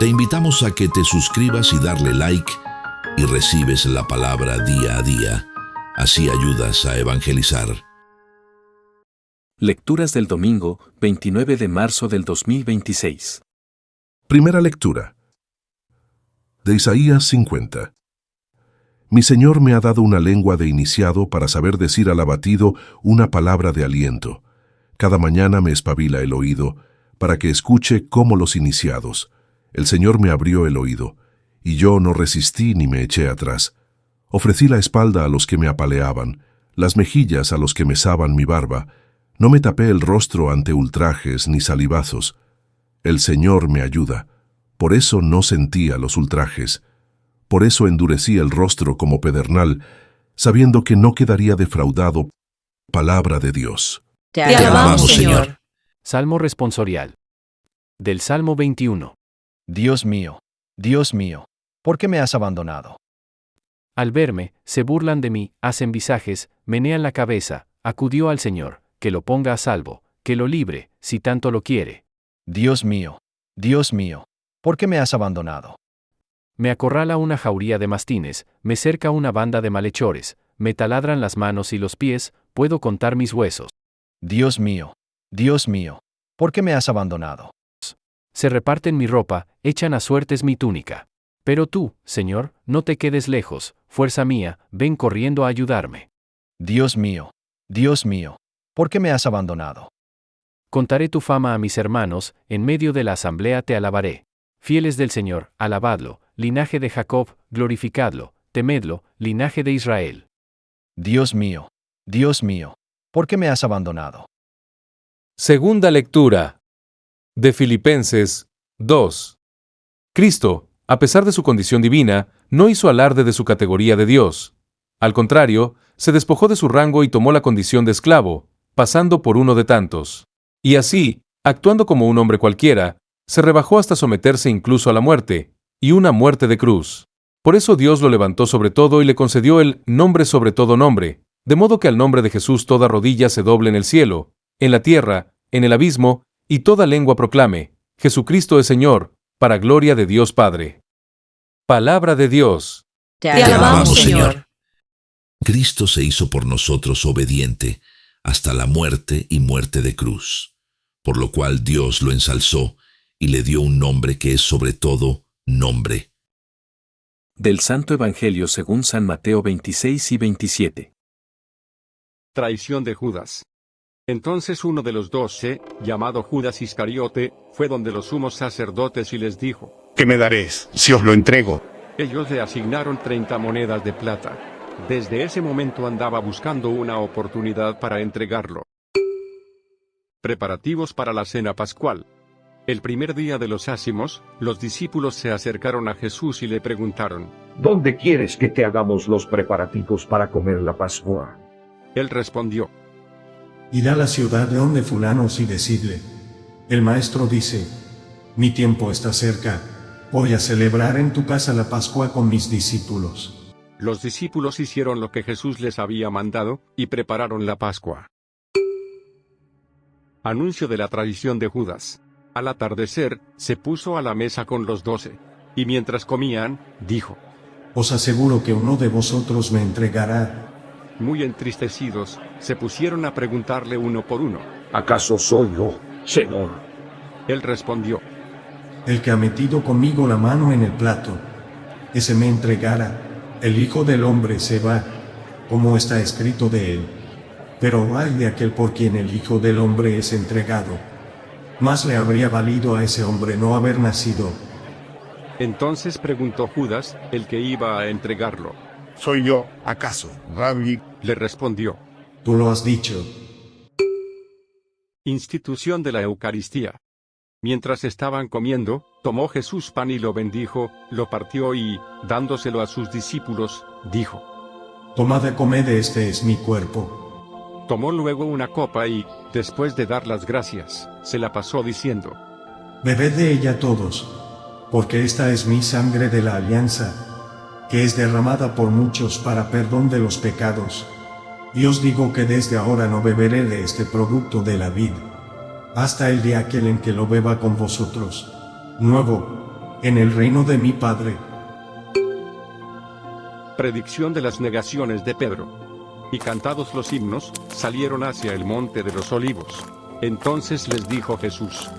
Te invitamos a que te suscribas y darle like y recibes la palabra día a día. Así ayudas a evangelizar. Lecturas del domingo 29 de marzo del 2026. Primera lectura. De Isaías 50. Mi Señor me ha dado una lengua de iniciado para saber decir al abatido una palabra de aliento. Cada mañana me espabila el oído, para que escuche como los iniciados. El Señor me abrió el oído, y yo no resistí ni me eché atrás. Ofrecí la espalda a los que me apaleaban, las mejillas a los que mesaban mi barba. No me tapé el rostro ante ultrajes ni salivazos. El Señor me ayuda. Por eso no sentía los ultrajes. Por eso endurecí el rostro como pedernal, sabiendo que no quedaría defraudado. Palabra de Dios. Te alabamos, Señor. Salmo responsorial. Del Salmo 21. Dios mío, ¿por qué me has abandonado? Al verme, se burlan de mí, hacen visajes, menean la cabeza. Acudió al Señor, que lo ponga a salvo, que lo libre, si tanto lo quiere. Dios mío, ¿por qué me has abandonado? Me acorrala una jauría de mastines, me cerca una banda de malhechores, me taladran las manos y los pies, puedo contar mis huesos. Dios mío, ¿por qué me has abandonado? Se reparten mi ropa, echan a suertes mi túnica. Pero tú, Señor, no te quedes lejos, fuerza mía, ven corriendo a ayudarme. Dios mío, ¿por qué me has abandonado? Contaré tu fama a mis hermanos, en medio de la asamblea te alabaré. Fieles del Señor, alabadlo, linaje de Jacob, glorificadlo, temedlo, linaje de Israel. Dios mío, ¿por qué me has abandonado? Segunda lectura. De Filipenses 2. Cristo, a pesar de su condición divina, no hizo alarde de su categoría de Dios. Al contrario, se despojó de su rango y tomó la condición de esclavo, pasando por uno de tantos. Y así, actuando como un hombre cualquiera, se rebajó hasta someterse incluso a la muerte, y una muerte de cruz. Por eso Dios lo levantó sobre todo y le concedió el nombre sobre todo nombre, de modo que al nombre de Jesús toda rodilla se doble en el cielo, en la tierra, en el abismo, y toda lengua proclame: Jesucristo es Señor, para gloria de Dios Padre. Palabra de Dios. Te alabamos, Señor. Cristo se hizo por nosotros obediente hasta la muerte y muerte de cruz, por lo cual Dios lo ensalzó y le dio un nombre que es sobre todo nombre. Del Santo Evangelio según San Mateo 26 y 27. Traición de Judas. Entonces uno de los 12, llamado Judas Iscariote, fue donde los sumos sacerdotes y les dijo: ¿Qué me daréis si os lo entrego? Ellos le asignaron 30 monedas de plata. Desde ese momento andaba buscando una oportunidad para entregarlo. Preparativos para la cena pascual. El primer día de los ácimos, los discípulos se acercaron a Jesús y le preguntaron: ¿Dónde quieres que te hagamos los preparativos para comer la Pascua? Él respondió: Id a la ciudad de donde fulanos y decidle: el maestro dice, mi tiempo está cerca, voy a celebrar en tu casa la Pascua con mis discípulos. Los discípulos hicieron lo que Jesús les había mandado, y prepararon la Pascua. Anuncio de la traición de Judas. Al atardecer, se puso a la mesa con los 12, y mientras comían, dijo: Os aseguro que uno de vosotros me entregará. Muy entristecidos, se pusieron a preguntarle uno por uno: ¿Acaso soy yo, Señor? Él respondió: El que ha metido conmigo la mano en el plato, ese me entregará. El Hijo del Hombre se va, como está escrito de él. Pero ay de aquel por quien el Hijo del Hombre es entregado. Más le habría valido a ese hombre no haber nacido. Entonces preguntó Judas, el que iba a entregarlo: ¿Soy yo, acaso, Rabí? Le respondió: Tú lo has dicho. Institución de la Eucaristía. Mientras estaban comiendo, tomó Jesús pan y lo bendijo, lo partió y, dándoselo a sus discípulos, dijo: Tomad y comed, este es mi cuerpo. Tomó luego una copa y, después de dar las gracias, se la pasó diciendo: Bebed de ella todos, porque esta es mi sangre de la alianza, que es derramada por muchos para perdón de los pecados. Y os digo que desde ahora no beberé de este producto de la vid, hasta el día aquel en que lo beba con vosotros, nuevo, en el reino de mi Padre. Predicción de las negaciones de Pedro. Y cantados los himnos, salieron hacia el monte de los olivos. Entonces les dijo Jesús: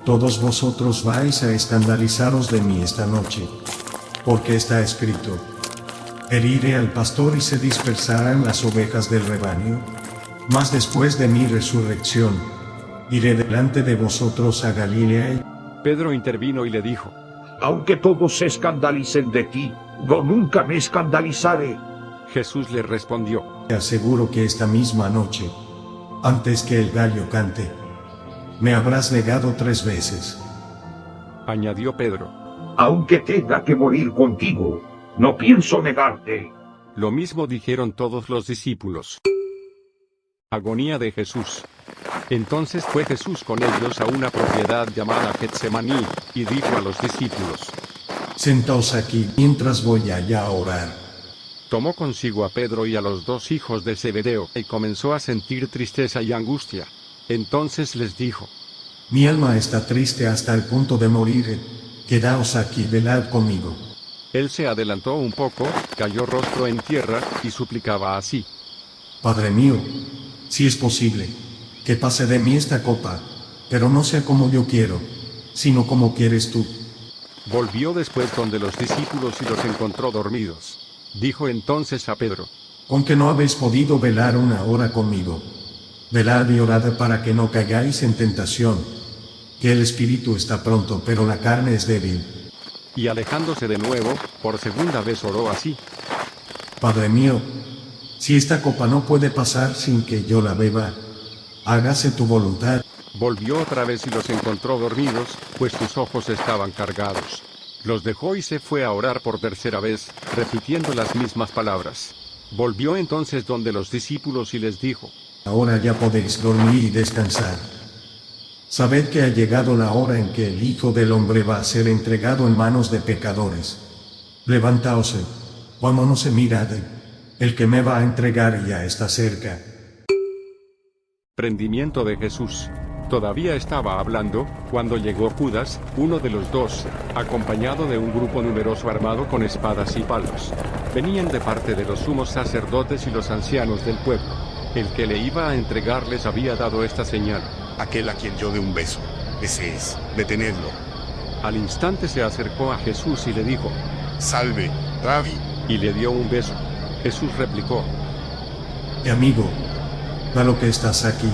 Todos vosotros vais a escandalizaros de mí esta noche, porque está escrito: heriré al pastor y se dispersarán las ovejas del rebaño. Mas después de mi resurrección, iré delante de vosotros a Galilea. Pedro intervino y le dijo: Aunque todos se escandalicen de ti, yo nunca me escandalizaré. Jesús le respondió: Te aseguro que esta misma noche, antes que el gallo cante, me habrás negado 3 veces. Añadió Pedro: Aunque tenga que morir contigo, no pienso negarte. Lo mismo dijeron todos los discípulos. Agonía de Jesús. Entonces fue Jesús con ellos a una propiedad llamada Getsemaní, y dijo a los discípulos: Sentaos aquí mientras voy allá a orar. Tomó consigo a Pedro y a los 2 hijos de Zebedeo, y comenzó a sentir tristeza y angustia. Entonces les dijo: Mi alma está triste hasta el punto de morir. Quedaos aquí, velad conmigo. Él se adelantó un poco, cayó rostro en tierra, y suplicaba así: Padre mío, si es posible, que pase de mí esta copa, pero no sea como yo quiero, sino como quieres tú. Volvió después donde los discípulos y los encontró dormidos. Dijo entonces a Pedro: ¿Con que no habéis podido velar 1 hora conmigo? Velad y orad para que no caigáis en tentación, que el espíritu está pronto, pero la carne es débil. Y alejándose de nuevo, por segunda vez oró así: Padre mío, si esta copa no puede pasar sin que yo la beba, hágase tu voluntad. Volvió otra vez y los encontró dormidos, pues sus ojos estaban cargados. Los dejó y se fue a orar por 3ª vez, repitiendo las mismas palabras. Volvió entonces donde los discípulos y les dijo: Ahora ya podéis dormir y descansar. Sabed que ha llegado la hora en que el Hijo del Hombre va a ser entregado en manos de pecadores. Levantaos, vámonos y mirad, el que me va a entregar ya está cerca. Prendimiento de Jesús. Todavía estaba hablando, cuando llegó Judas, uno de los 2, acompañado de un grupo numeroso armado con espadas y palos. Venían de parte de los sumos sacerdotes y los ancianos del pueblo. El que le iba a entregar les había dado esta señal: Aquel a quien yo dé un beso, ese es, detenedlo. Al instante se acercó a Jesús y le dijo: Salve, Rabí. Y le dio un beso. Jesús replicó: Amigo, da lo que estás aquí.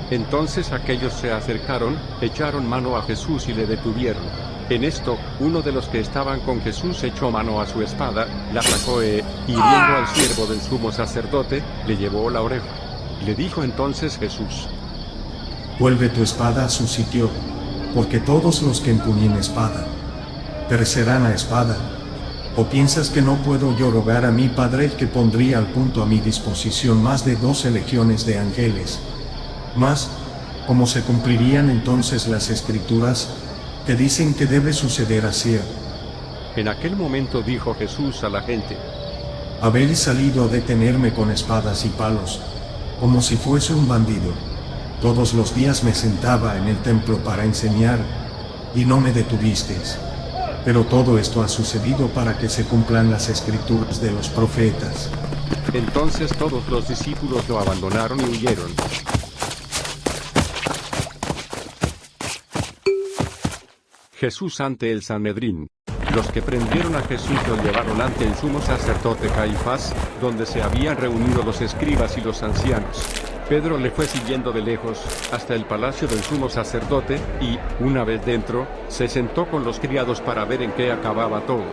Entonces aquellos se acercaron, echaron mano a Jesús y le detuvieron. En esto, uno de los que estaban con Jesús echó mano a su espada, la sacó y hiriendo al siervo del sumo sacerdote, le llevó la oreja. Le dijo entonces Jesús: Vuelve tu espada a su sitio, porque todos los que empuñen espada perecerán a espada. ¿O piensas que no puedo yo rogar a mi Padre que pondría al punto a mi disposición más de 12 legiones de ángeles? Mas, ¿cómo se cumplirían entonces las escrituras que dicen que debe suceder así? En aquel momento dijo Jesús a la gente: Habéis salido a detenerme con espadas y palos, como si fuese un bandido. Todos los días me sentaba en el templo para enseñar, y no me detuvisteis. Pero todo esto ha sucedido para que se cumplan las escrituras de los profetas. Entonces todos los discípulos lo abandonaron y huyeron. Jesús ante el Sanedrín. Los que prendieron a Jesús lo llevaron ante el sumo sacerdote Caifás, donde se habían reunido los escribas y los ancianos. Pedro le fue siguiendo de lejos, hasta el palacio del sumo sacerdote, y, una vez dentro, se sentó con los criados para ver en qué acababa todo.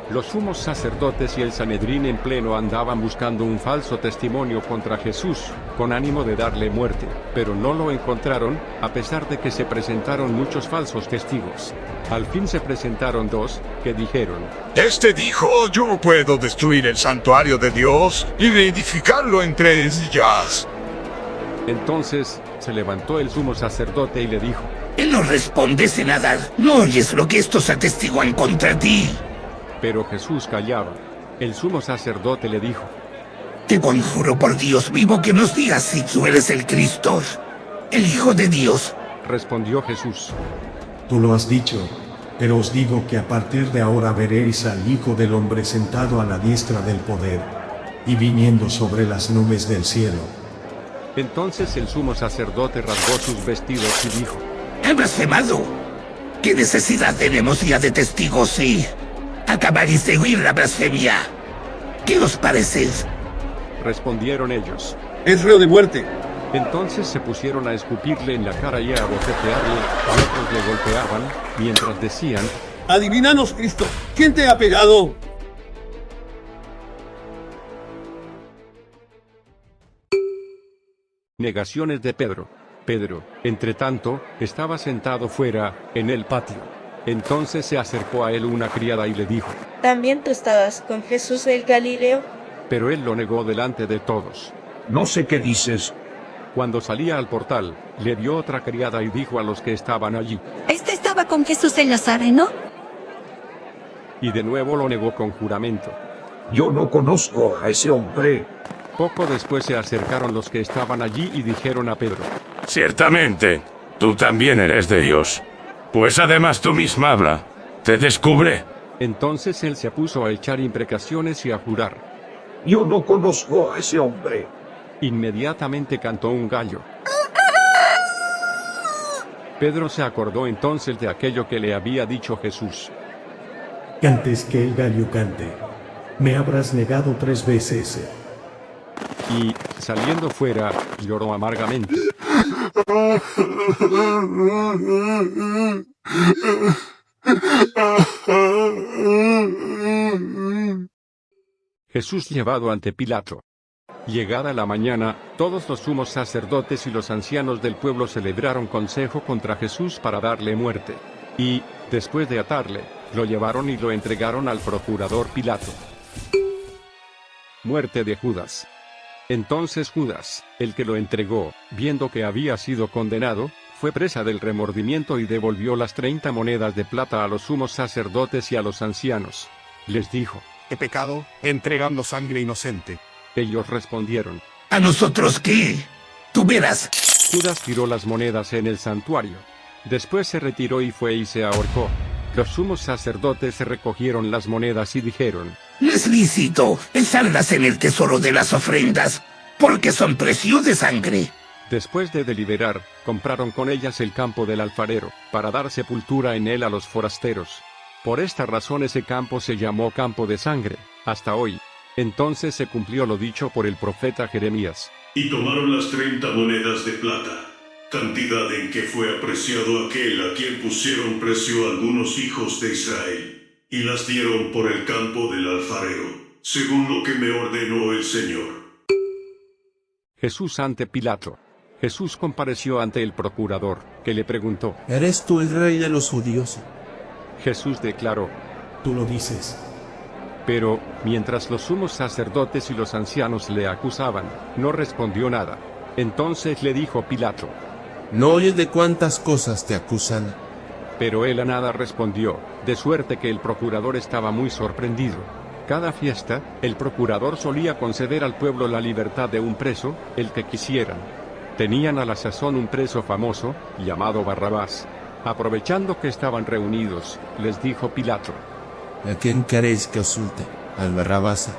Los sumos sacerdotes y el Sanedrín en pleno andaban buscando un falso testimonio contra Jesús, con ánimo de darle muerte, pero no lo encontraron, a pesar de que se presentaron muchos falsos testigos. Al fin se presentaron 2, que dijeron: Este dijo: Yo puedo destruir el santuario de Dios y reedificarlo en 3 días. Entonces, se levantó el sumo sacerdote y le dijo: ¿No respondes en nada? ¿No oyes lo que estos atestiguan contra ti? Pero Jesús callaba. El sumo sacerdote le dijo: Te conjuro por Dios vivo que nos digas si tú eres el Cristo, el Hijo de Dios. Respondió Jesús: Tú lo has dicho. Pero os digo que a partir de ahora veréis al Hijo del Hombre sentado a la diestra del poder, y viniendo sobre las nubes del cielo. Entonces el sumo sacerdote rasgó sus vestidos y dijo: ¡He blasfemado! ¿Qué necesidad tenemos ya de testigos si acabáis de oír la blasfemia? ¿Qué os parece? Respondieron ellos: Es reo de muerte. Entonces se pusieron a escupirle en la cara y a bofetearle, y otros le golpeaban, mientras decían: Adivinanos, Cristo, ¿quién te ha pegado? Negaciones de Pedro. Pedro, entre tanto, estaba sentado fuera, en el patio. Entonces se acercó a él una criada y le dijo: ¿También tú estabas con Jesús el Galileo? Pero él lo negó delante de todos. No sé qué dices. Cuando salía al portal, le vio otra criada y dijo a los que estaban allí. Este estaba con Jesús el Nazareno. Y de nuevo lo negó con juramento. Yo no conozco a ese hombre. Poco después se acercaron los que estaban allí y dijeron a Pedro: Ciertamente, tú también eres de Dios. Pues además tú misma habla. Te descubre. Entonces él se puso a echar imprecaciones y a jurar. Yo no conozco a ese hombre. Inmediatamente cantó un gallo. Pedro se acordó entonces de aquello que le había dicho Jesús. Antes que el gallo cante, me habrás negado 3 veces. Y, saliendo fuera, lloró amargamente. Jesús llevado ante Pilato. Llegada la mañana, todos los sumos sacerdotes y los ancianos del pueblo celebraron consejo contra Jesús para darle muerte. Y, después de atarle, lo llevaron y lo entregaron al procurador Pilato. Muerte de Judas. Entonces Judas, el que lo entregó, viendo que había sido condenado, fue presa del remordimiento y devolvió las 30 monedas de plata a los sumos sacerdotes y a los ancianos. Les dijo: He pecado, entregando sangre inocente. Ellos respondieron: ¿A nosotros qué? Tú verás. Judas tiró las monedas en el santuario. Después se retiró y fue y se ahorcó. Los sumos sacerdotes recogieron las monedas y dijeron: No es lícito echarlas en el tesoro de las ofrendas, porque son precios de sangre. Después de deliberar, compraron con ellas el campo del alfarero, para dar sepultura en él a los forasteros. Por esta razón ese campo se llamó Campo de Sangre, hasta hoy. Entonces se cumplió lo dicho por el profeta Jeremías. Y tomaron las 30 monedas de plata, cantidad en que fue apreciado aquel a quien pusieron precio algunos hijos de Israel, y las dieron por el campo del alfarero, según lo que me ordenó el Señor. Jesús ante Pilato. Jesús compareció ante el procurador, que le preguntó: ¿Eres tú el rey de los judíos? Jesús declaró: Tú lo dices. Pero, mientras los sumos sacerdotes y los ancianos le acusaban, no respondió nada. Entonces le dijo Pilato: ¿No oyes de cuántas cosas te acusan? Pero él a nada respondió, de suerte que el procurador estaba muy sorprendido. Cada fiesta, el procurador solía conceder al pueblo la libertad de un preso, el que quisieran. Tenían a la sazón un preso famoso, llamado Barrabás. Aprovechando que estaban reunidos, les dijo Pilato: ¿A quién queréis que os suelte? ¿Al Barrabás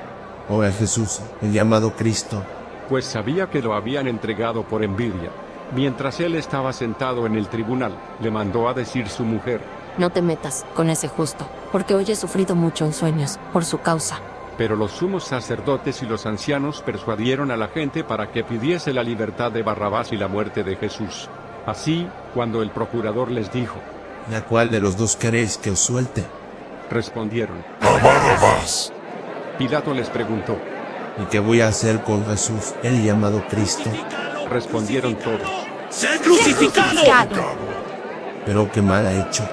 o a Jesús, el llamado Cristo? Pues sabía que lo habían entregado por envidia. Mientras él estaba sentado en el tribunal, le mandó a decir su mujer: No te metas con ese justo, porque hoy he sufrido mucho en sueños, por su causa. Pero los sumos sacerdotes y los ancianos persuadieron a la gente para que pidiese la libertad de Barrabás y la muerte de Jesús. Así, cuando el procurador les dijo: ¿A cuál de los dos queréis que os suelte? Respondieron: ¡A Barrabás! Pilato les preguntó: ¿Y qué voy a hacer con Jesús, el llamado Cristo? Respondieron todos: ¡Sea crucificado! ¿Pero qué mal ha hecho?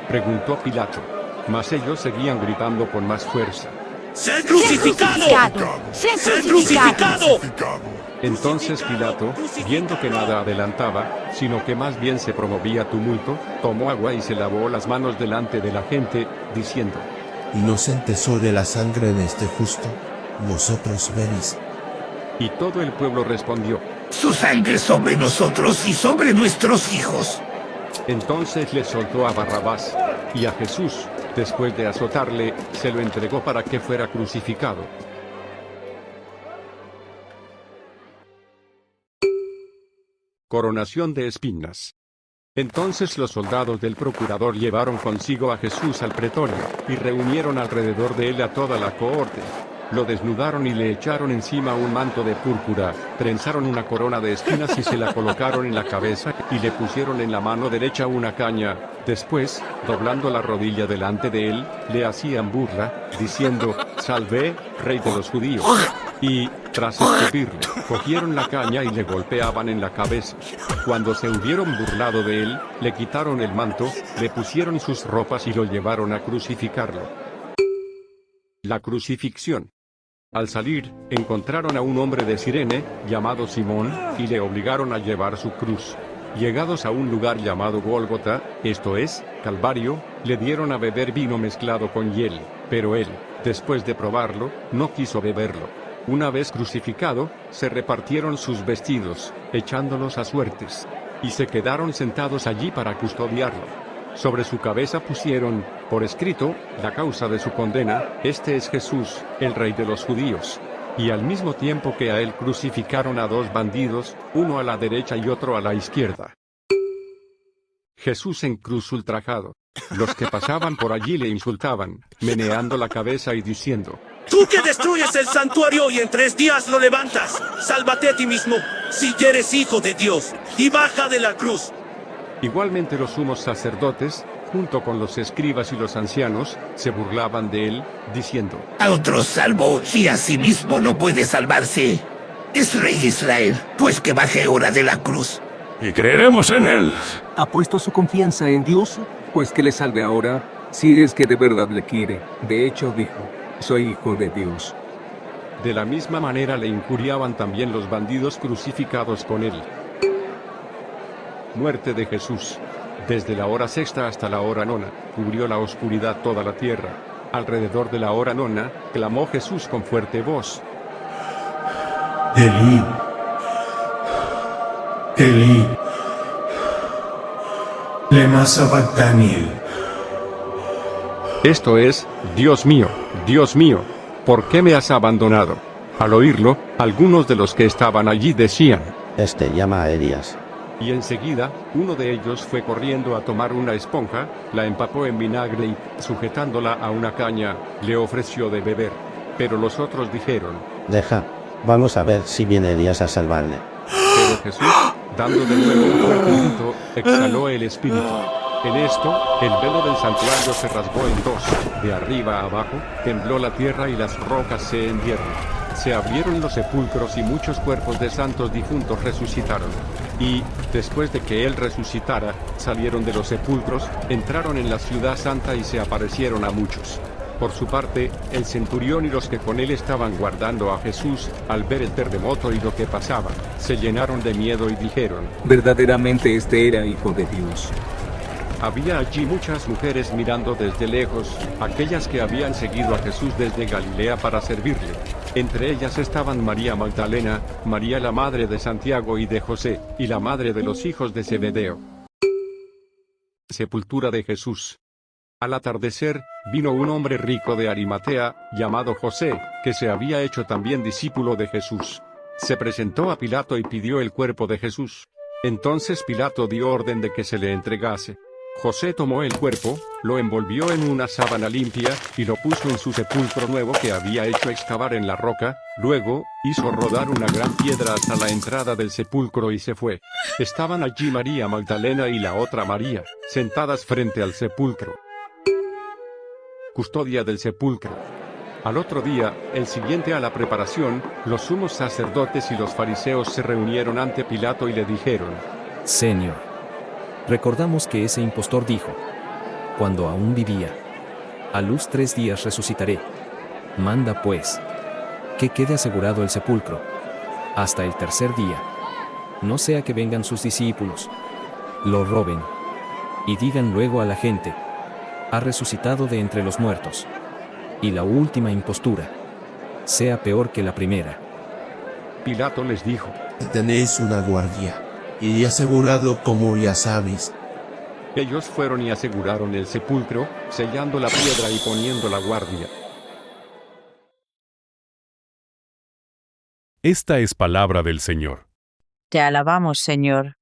Preguntó Pilato. Mas ellos seguían gritando con más fuerza: ¡Sea crucificado! ¡Sea crucificado! Entonces Pilato, viendo que nada adelantaba, sino que más bien se promovía tumulto, tomó agua y se lavó las manos delante de la gente, diciendo: Inocente soy de la sangre de este justo, vosotros veréis. Y todo el pueblo respondió: Su sangre sobre nosotros y sobre nuestros hijos. Entonces le soltó a Barrabás. y a Jesús, después de azotarle, se lo entregó para que fuera crucificado. Coronación de espinas. Entonces los soldados del procurador llevaron consigo a Jesús al pretorio, y reunieron alrededor de él a toda la cohorte. Lo desnudaron y le echaron encima un manto de púrpura, trenzaron una corona de espinas y se la colocaron en la cabeza, y le pusieron en la mano derecha una caña. Después, doblando la rodilla delante de él, le hacían burla, diciendo: «Salve, rey de los judíos». Y, tras escupirle, cogieron la caña y le golpeaban en la cabeza. Cuando se hubieron burlado de él, le quitaron el manto, le pusieron sus ropas y lo llevaron a crucificarlo. La crucifixión. Al salir, encontraron a un hombre de Cirene, llamado Simón, y le obligaron a llevar su cruz. Llegados a un lugar llamado Gólgota, esto es, Calvario, le dieron a beber vino mezclado con hiel, pero él, después de probarlo, no quiso beberlo. Una vez crucificado, se repartieron sus vestidos, echándolos a suertes, y se quedaron sentados allí para custodiarlo. Sobre su cabeza pusieron, por escrito, la causa de su condena: «Este es Jesús, el Rey de los judíos». Y al mismo tiempo que a él crucificaron a dos bandidos, uno a la derecha y otro a la izquierda. Jesús en cruz ultrajado. Los que pasaban por allí le insultaban, meneando la cabeza y diciendo: «Tú que destruyes el santuario y en 3 días lo levantas, sálvate a ti mismo, si eres hijo de Dios, y baja de la cruz». Igualmente los sumos sacerdotes, junto con los escribas y los ancianos, se burlaban de él, diciendo: «A otro salvo, y a sí mismo no puede salvarse. Es rey de Israel, pues que baje ahora de la cruz. Y creeremos en él». ¿Ha puesto su confianza en Dios? Pues que le salve ahora, si es que de verdad le quiere. De hecho dijo: «Soy hijo de Dios». De la misma manera le injuriaban también los bandidos crucificados con él. Muerte de Jesús. Desde la hora sexta hasta la hora nona, cubrió la oscuridad toda la tierra. Alrededor de la hora nona, clamó Jesús con fuerte voz: Elí, Elí, lema sabactani. Esto es: Dios mío, ¿por qué me has abandonado? Al oírlo, algunos de los que estaban allí decían: Este llama a Elías. Y enseguida, uno de ellos fue corriendo a tomar una esponja, la empapó en vinagre y, sujetándola a una caña, le ofreció de beber. Pero los otros dijeron: Deja, vamos a ver si viene Elías a salvarle. Pero Jesús, dando de nuevo un fuerte grito, exhaló el espíritu. En esto, el velo del santuario se rasgó en dos, de arriba a abajo, tembló la tierra y las rocas se hendieron. Se abrieron los sepulcros y muchos cuerpos de santos difuntos resucitaron. Y, después de que él resucitara, salieron de los sepulcros, entraron en la ciudad santa y se aparecieron a muchos. Por su parte, el centurión y los que con él estaban guardando a Jesús, al ver el terremoto y lo que pasaba, se llenaron de miedo y dijeron: Verdaderamente este era hijo de Dios. Había allí muchas mujeres mirando desde lejos, aquellas que habían seguido a Jesús desde Galilea para servirle. Entre ellas estaban María Magdalena, María la madre de Santiago y de José, y la madre de los hijos de Zebedeo. Sepultura de Jesús. Al atardecer, vino un hombre rico de Arimatea, llamado José, que se había hecho también discípulo de Jesús. Se presentó a Pilato y pidió el cuerpo de Jesús. Entonces Pilato dio orden de que se le entregase. José tomó el cuerpo, lo envolvió en una sábana limpia, y lo puso en su sepulcro nuevo que había hecho excavar en la roca. Luego, hizo rodar una gran piedra hasta la entrada del sepulcro y se fue. Estaban allí María Magdalena y la otra María, sentadas frente al sepulcro. Custodia del sepulcro. Al otro día, el siguiente a la preparación, los sumos sacerdotes y los fariseos se reunieron ante Pilato y le dijeron: Señor, recordamos que ese impostor dijo, cuando aún vivía: a luz 3 días resucitaré. Manda pues, que quede asegurado el sepulcro, hasta el tercer día. No sea que vengan sus discípulos, lo roben, y digan luego a la gente: ha resucitado de entre los muertos. Y la última impostura sea peor que la primera. Pilato les dijo: Tenéis una guardia, y asegurado como ya sabéis. Ellos fueron y aseguraron el sepulcro, sellando la piedra y poniendo la guardia. Esta es palabra del Señor. Te alabamos, Señor.